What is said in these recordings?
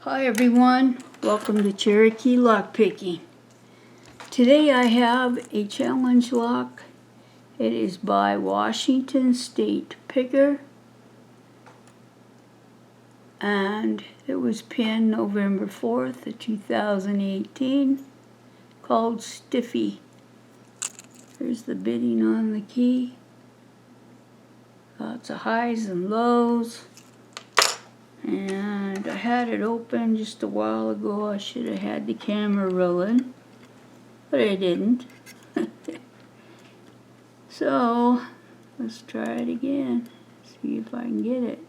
Hi everyone, welcome to Cherokee Lockpicking. Today I have a challenge lock. It is by Washington State Picker and it was pinned November 4th of 2018, called Stiffy. Here's the bidding on the key. Lots of highs and lows. And I had it open just a while ago. I should have had the camera rolling, but I didn't. So let's try it again. See if I can get it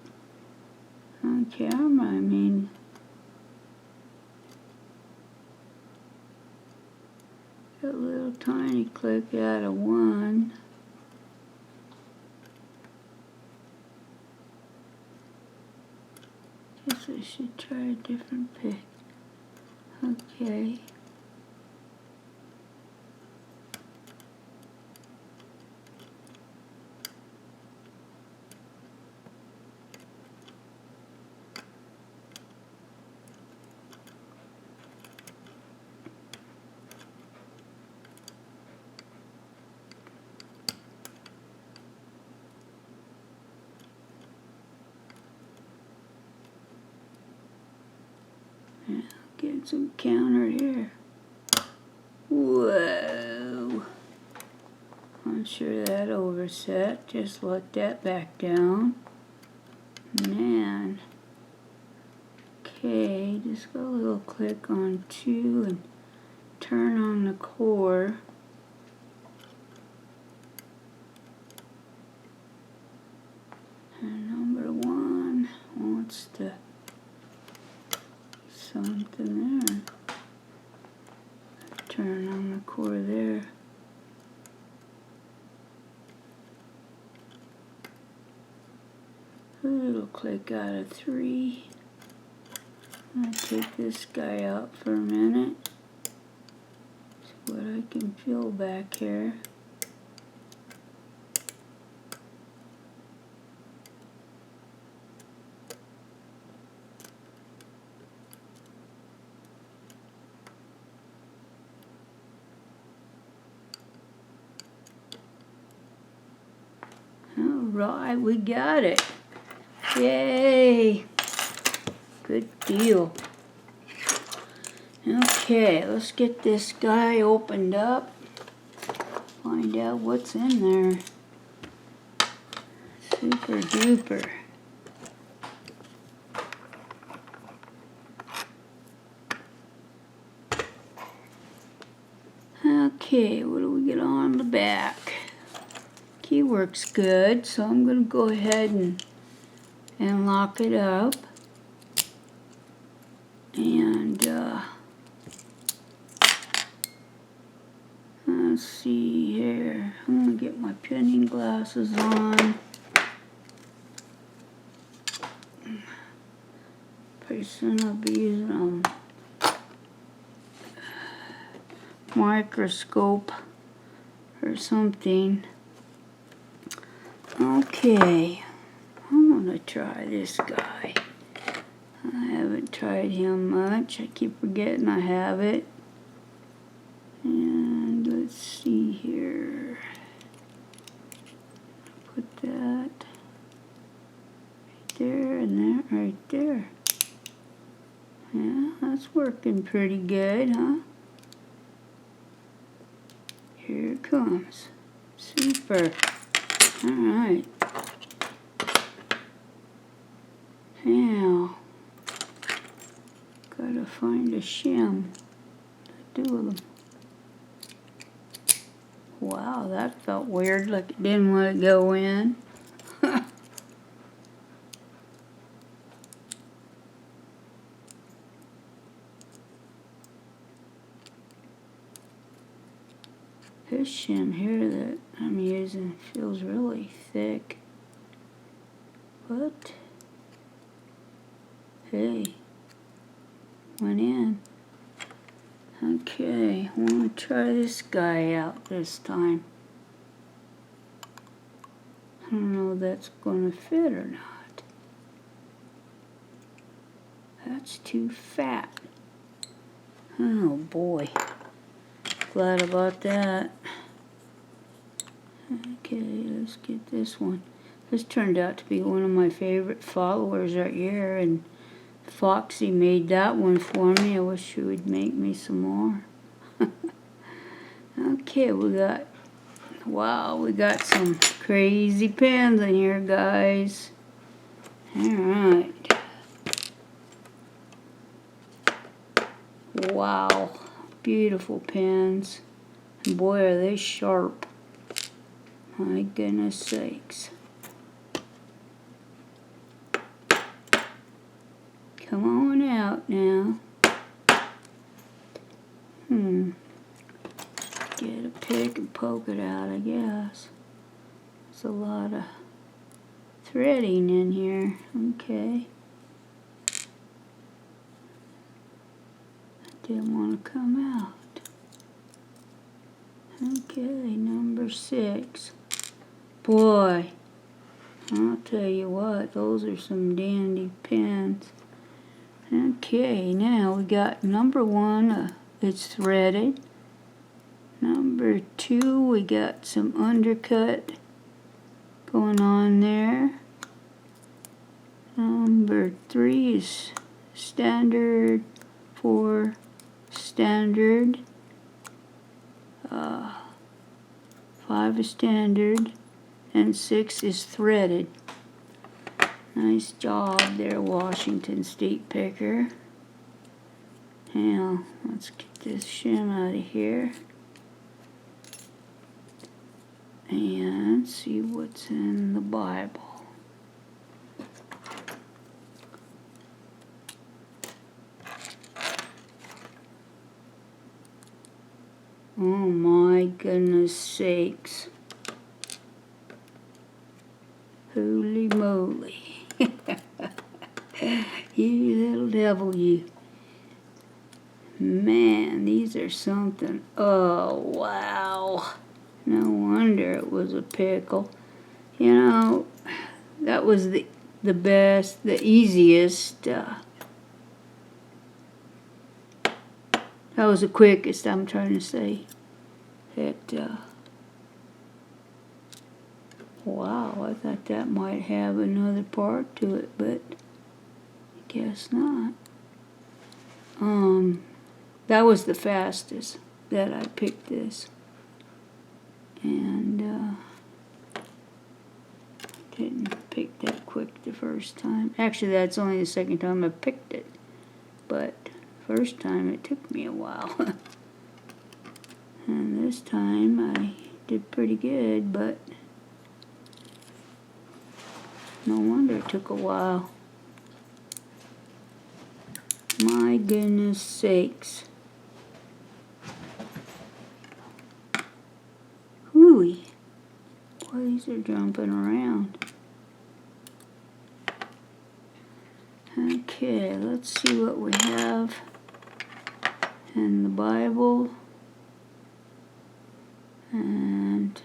on camera. I mean, got a little tiny click out of one. Guess I should try a different pick. Okay. Yeah, getting some counter here. Whoa. I'm sure that overset. Just let that back down. Man. Okay, just go a little click on 2 and turn on the core. And number 1 wants to something there. Turn on the core there. A little click out of 3. I'm going to take this guy out for a minute. See what I can feel back here. Alright, we got it. Yay! Good deal. Okay, let's get this guy opened up. Find out what's in there. Super duper. Okay, what do we get on the back? Key works good, so I'm going to go ahead and lock it up. And let's see here. I'm going to get my pinning glasses on. Pretty soon I'll be using a microscope or something. Okay, I'm going to try this guy. I haven't tried him much. I keep forgetting I have it. And let's see here. Put that right there and that right there. Yeah, that's working pretty good, huh? Here it comes. Super. Alright. Now, gotta find a shim to do with them. Wow, that felt weird, like it didn't want to go in. This shim here that I'm using feels really thick. But, hey, went in. Okay, I want to try this guy out this time. I don't know if that's going to fit or not. that's too fat. Oh boy. Glad about that. Okay, let's get this one. This turned out to be one of my favorite followers that year, and Foxy made that one for me. I wish she would make me some more. Okay, wow, we got some crazy pins in here, guys. Alright. Wow, beautiful pins. And boy, are they sharp. My goodness sakes. Come on out now. Get a pick and poke it out, I guess. There's a lot of threading in here. Okay. Didn't want to come out. Okay, number 6. Boy, I'll tell you what, those are some dandy pins. Okay, now we got number 1, it's threaded. Number 2, we got some undercut going on there. Number 3 is standard, 4 standard, 5 is standard, and 6 is threaded. Nice job there, Washington State Picker. Now, let's get this shim out of here and see what's in the Bible. Oh my goodness sakes. Holy moly. You little devil, you. Man, these are something. Oh, wow. No wonder it was a pickle. You know, that was the best, the easiest. That was the quickest, I'm trying to say. Wow, I thought that might have another part to it, but I guess not. That was the fastest that I picked this. And didn't pick that quick the first time. Actually, that's only the second time I picked it. But first time it took me a while. And this time I did pretty good, but no wonder it took a while. My goodness sakes. Hooey. Boy, these are jumping around. Okay, let's see what we have in the Bible. And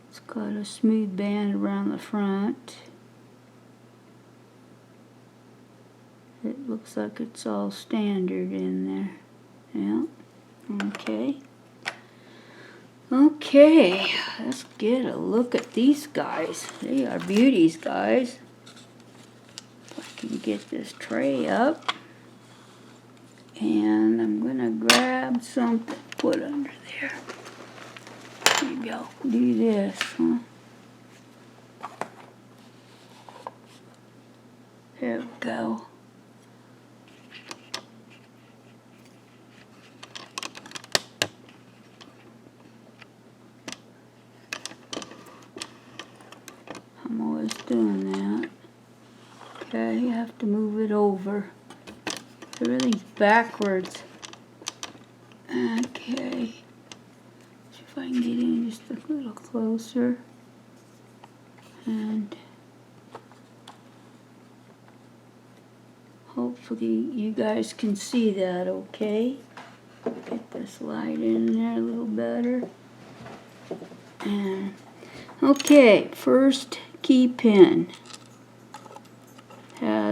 it's got a smooth band around the front. It looks like it's all standard in there. Yeah. Okay. Okay, let's get a look at these guys. They are beauties, guys. If I can get this tray up. And I'm going to grab something to put under there. Maybe I'll do this, huh? There we go. I'm always doing that. Okay, you have to move it over. Everything's backwards. Okay. See if I can get in just a little closer. And hopefully you guys can see that okay. Get this light in there a little better. And okay, first key pin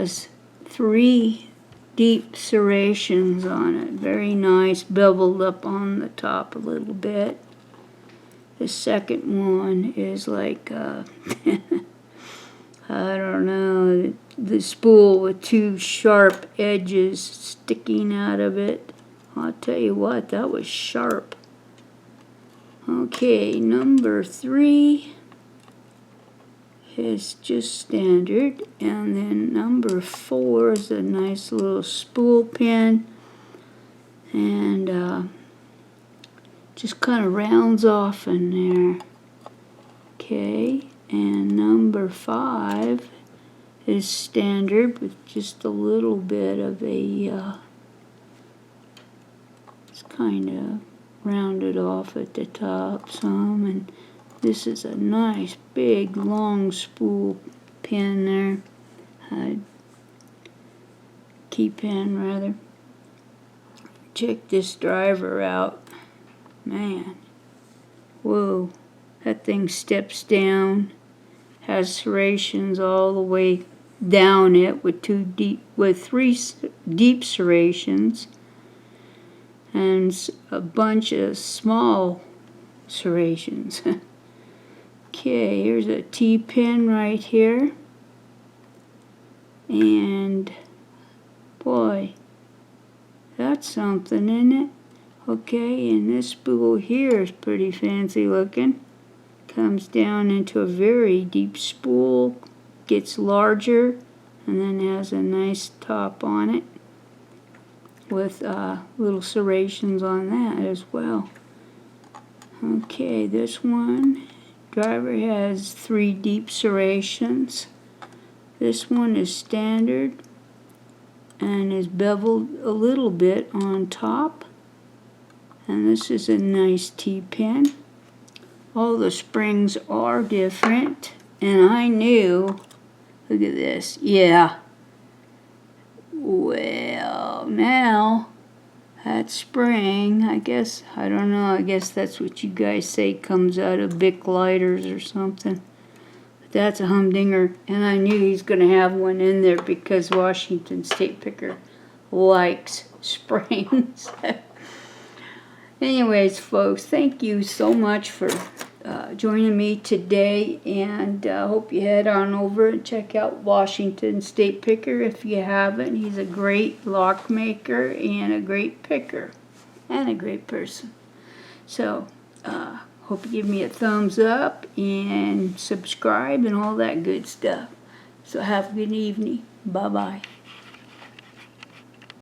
has 3 deep serrations on it. Very nice, beveled up on the top a little bit. The second one is like, I don't know, the spool with 2 sharp edges sticking out of it. I'll tell you what, that was sharp. Okay, number 3 is just standard, and then number 4 is a nice little spool pin, and just kind of rounds off in there. Okay, and number 5 is standard with just a little bit of a it's kind of rounded off at the top some, and this is a nice big long spool pin there, key pin rather. Check this driver out. Man, whoa, that thing steps down, has serrations all the way down it with 3 deep serrations and a bunch of small serrations. Okay, here's a T-pin right here, and boy, that's something, isn't it? Okay, and this spool here is pretty fancy looking. Comes down into a very deep spool, gets larger, and then has a nice top on it with little serrations on that as well. Okay, this one, driver has 3 deep serrations. This one is standard and is beveled a little bit on top. And this is a nice T-pin. All the springs are different, and I knew, look at this, yeah. Well, now, that spring, I guess, I don't know, I guess that's what you guys say comes out of Bic lighters or something. But that's a humdinger, and I knew he's going to have one in there because Washington State Picker likes springs. Anyways, folks, thank you so much for joining me today, and hope you head on over and check out Washington State Picker if you haven't. He's a great lock maker and a great picker and a great person. So, hope you give me a thumbs up and subscribe and all that good stuff. So have a good evening. Bye-bye.